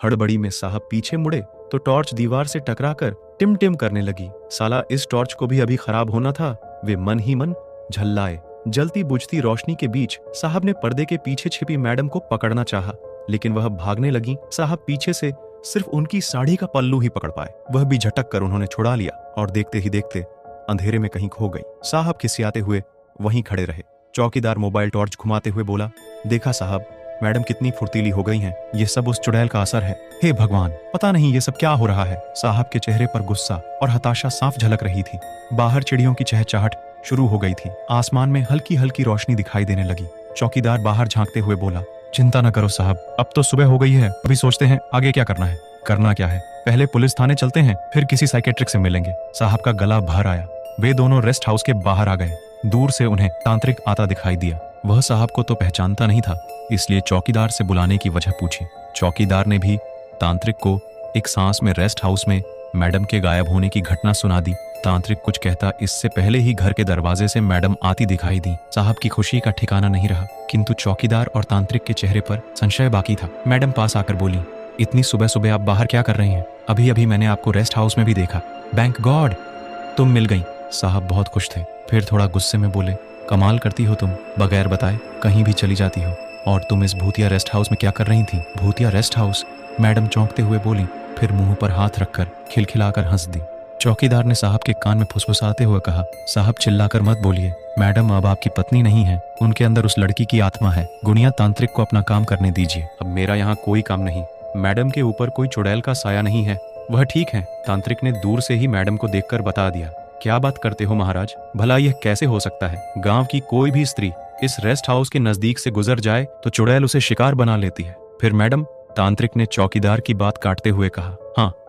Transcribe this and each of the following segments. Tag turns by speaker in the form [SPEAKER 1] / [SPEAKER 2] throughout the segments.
[SPEAKER 1] हड़बड़ी में साहब पीछे मुड़े तो टॉर्च दीवार से टकराकर टिम टिम करने लगी। साला इस टॉर्च को भी अभी खराब होना था। वे मन ही मन झल्लाए। जलती बुझती रोशनी के बीच साहब ने पर्दे के पीछे छिपी मैडम को पकड़ना चाहा, लेकिन वह भागने लगी। साहब पीछे से सिर्फ उनकी साड़ी का पल्लू ही पकड़ पाए। वह भी झटक कर उन्होंने छुड़ा लिया और देखते ही देखते अंधेरे में कहीं खो गई। साहब खिसियाते हुए वहीं खड़े रहे। चौकीदार मोबाइल टॉर्च घुमाते हुए बोला, देखा साहब, मैडम कितनी फुर्तीली हो गई हैं। ये सब उस चुड़ैल का असर है। हे भगवान, पता नहीं ये सब क्या हो रहा है। साहब के चेहरे पर गुस्सा और हताशा साफ झलक रही थी। बाहर चिड़ियों की चहचहाट शुरू हो गई थी। आसमान में हल्की हल्की रोशनी दिखाई देने लगी। चौकीदार बाहर झांकते हुए बोला, चिंता न करो साहब, अब तो सुबह हो गई है। अभी सोचते हैं आगे क्या करना है। करना क्या है, पहले पुलिस थाने चलते हैं, फिर किसी साइकेट्रिक से मिलेंगे। साहब का गला भर आया। वे दोनों रेस्ट हाउस के बाहर आ गए। दूर से उन्हें तांत्रिक आता दिखाई दिया। वह साहब को तो पहचानता नहीं था, इसलिए चौकीदार से बुलाने की वजह पूछी। चौकीदार ने भी तांत्रिक को एक सांस में रेस्ट हाउस में मैडम के गायब होने की घटना सुना दी। तांत्रिक कुछ कहता इससे पहले ही घर के दरवाजे से मैडम आती दिखाई दी। साहब की खुशी का ठिकाना नहीं रहा, किंतु चौकीदार और तांत्रिक के चेहरे पर संशय बाकी था। मैडम पास आकर बोली, इतनी सुबह सुबह आप बाहर क्या कर रही हैं? अभी अभी मैंने आपको रेस्ट हाउस में भी देखा। बैंक गॉड, तुम मिल गई। साहब बहुत खुश थे, फिर थोड़ा गुस्से में बोले, कमाल करती हो तुम, बगैर बताए कहीं भी चली जाती हो। और तुम इस भूतिया रेस्ट हाउस में क्या कर रही थी? भूतिया रेस्ट हाउस? मैडम चौंकते हुए बोली, फिर मुंह पर हाथ रखकर खिलखिलाकर हंस दी। चौकीदार ने साहब के कान में फुसफुसाते हुए कहा, साहब चिल्लाकर मत बोलिए, मैडम अब आपकी पत्नी नहीं है, उनके अंदर उस लड़की की आत्मा है। गुड़िया तांत्रिक को अपना काम करने दीजिए। अब मेरा यहाँ कोई काम नहीं। मैडम के ऊपर कोई चुड़ैल का साया नहीं है, वह ठीक है। तांत्रिक ने दूर से ही मैडम को देखकर बता दिया। क्या बात करते हो महाराज, भला यह कैसे हो सकता है? गांव की कोई भी स्त्री इस रेस्ट हाउस के नजदीक से गुजर जाए तो चुड़ैल उसे शिकार बना लेती है। फिर मैडम, तांत्रिक ने चौकीदार की बात काटते हुए कहा,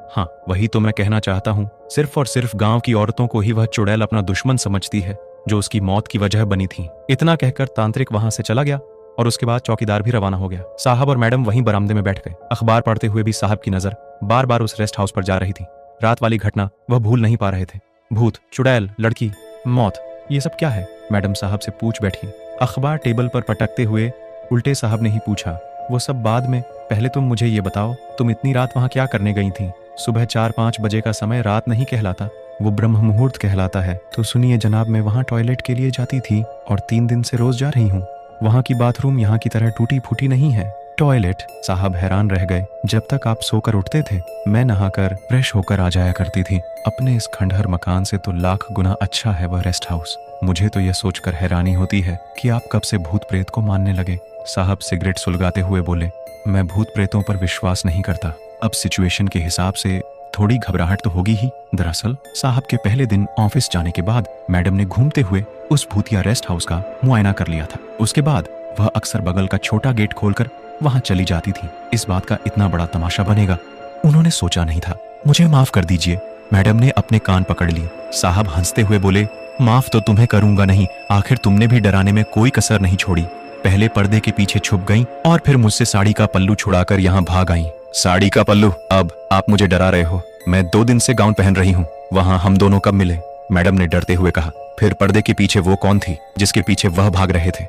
[SPEAKER 1] हाँ, वही तो मैं कहना चाहता हूँ। सिर्फ और सिर्फ गांव की औरतों को ही वह चुड़ैल अपना दुश्मन समझती है, जो उसकी मौत की वजह बनी थी। इतना कहकर तांत्रिक वहां से चला गया और उसके बाद चौकीदार भी रवाना हो गया। साहब और मैडम वहीं बरामदे में बैठ गए। अखबार पढ़ते हुए भी साहब की नजर बार बार उस रेस्ट हाउस पर जा रही थी। रात वाली घटना वह भूल नहीं पा रहे थे। भूत, चुड़ैल, लड़की, मौत, ये सब क्या है? मैडम साहब से पूछ बैठी। अखबार टेबल पर पटकते हुए उल्टे साहब ने ही पूछा, वो सब बाद में, पहले तुम मुझे ये बताओ, तुम इतनी रात वहां क्या करने गई थी? सुबह 4-5 बजे का समय रात नहीं कहलाता, वो ब्रह्म मुहूर्त कहलाता है। तो सुनिए जनाब, मैं वहाँ टॉयलेट के लिए जाती थी और 3 दिन से रोज जा रही हूँ। वहाँ की बाथरूम यहाँ की तरह टूटी फूटी नहीं है। टॉयलेट? साहब हैरान रह गए। जब तक आप सोकर उठते थे, मैं नहाकर फ्रेश होकर आ जाया करती थी। अपने इस खंडहर मकान से तो लाख गुना अच्छा है वह रेस्ट हाउस। मुझे तो यह सोचकर हैरानी होती है कि आप कब से भूत प्रेत को मानने लगे। साहब सिगरेट सुलगाते हुए बोले, मैं भूत प्रेतों पर विश्वास नहीं करता। अब सिचुएशन के हिसाब से थोड़ी घबराहट तो होगी ही। दरअसल साहब के पहले दिन ऑफिस जाने के बाद मैडम ने घूमते हुए उस भूतिया रेस्ट हाउस का मुआयना कर लिया था। उसके बाद वह अक्सर बगल का छोटा गेट खोलकर वहां चली जाती थी। इस बात का इतना बड़ा तमाशा बनेगा उन्होंने सोचा नहीं था। मुझे माफ कर दीजिए। मैडम ने अपने कान पकड़ लिए। साहब हंसते हुए बोले, माफ तो तुम्हें करूंगा नहीं, आखिर तुमने भी डराने में कोई कसर नहीं छोड़ी। पहले पर्दे के पीछे छुप गई और फिर मुझसे साड़ी का पल्लू छुड़ाकर यहाँ भाग आई। साड़ी का पल्लू? अब आप मुझे डरा रहे हो। मैं 2 दिन से गाउन पहन रही हूँ, वहाँ हम दोनों कब मिले? मैडम ने डरते हुए कहा। फिर पर्दे के पीछे वो कौन थी जिसके पीछे वह भाग रहे थे?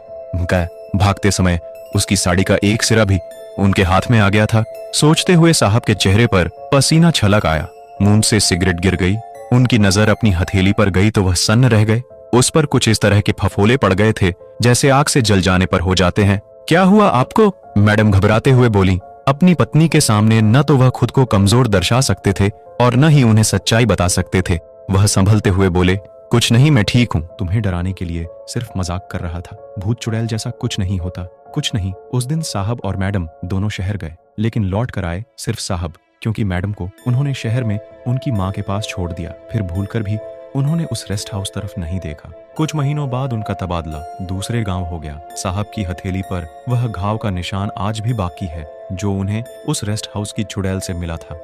[SPEAKER 1] भागते समय उसकी साड़ी का एक सिरा भी उनके हाथ में आ गया था। सोचते हुए साहब के चेहरे पर पसीना छलक आया। मुंह से सिगरेट गिर गई। उनकी नजर अपनी हथेली पर गई तो वह सन्न रह गए। उस पर कुछ इस तरह के फफोले पड़ गए थे जैसे आग से जल जाने पर हो जाते हैं। क्या हुआ आपको? मैडम घबराते हुए बोली। अपनी पत्नी के सामने न तो वह खुद को कमजोर दर्शा सकते थे और न ही उन्हें सच्चाई बता सकते थे। वह संभलते हुए बोले, कुछ नहीं, मैं ठीक हूँ। तुम्हें डराने के लिए सिर्फ मजाक कर रहा था। भूत चुड़ैल जैसा कुछ नहीं होता। कुछ नहीं। उस दिन साहब और मैडम दोनों शहर गए, लेकिन लौट कर आए सिर्फ साहब, क्योंकि मैडम को उन्होंने शहर में उनकी माँ के पास छोड़ दिया। फिर भूलकर भी उन्होंने उस रेस्ट हाउस तरफ नहीं देखा। कुछ महीनों बाद उनका तबादला दूसरे गांव हो गया। साहब की हथेली पर वह घाव का निशान आज भी बाकी है जो उन्हें उस रेस्ट हाउस की चुड़ैल से मिला था।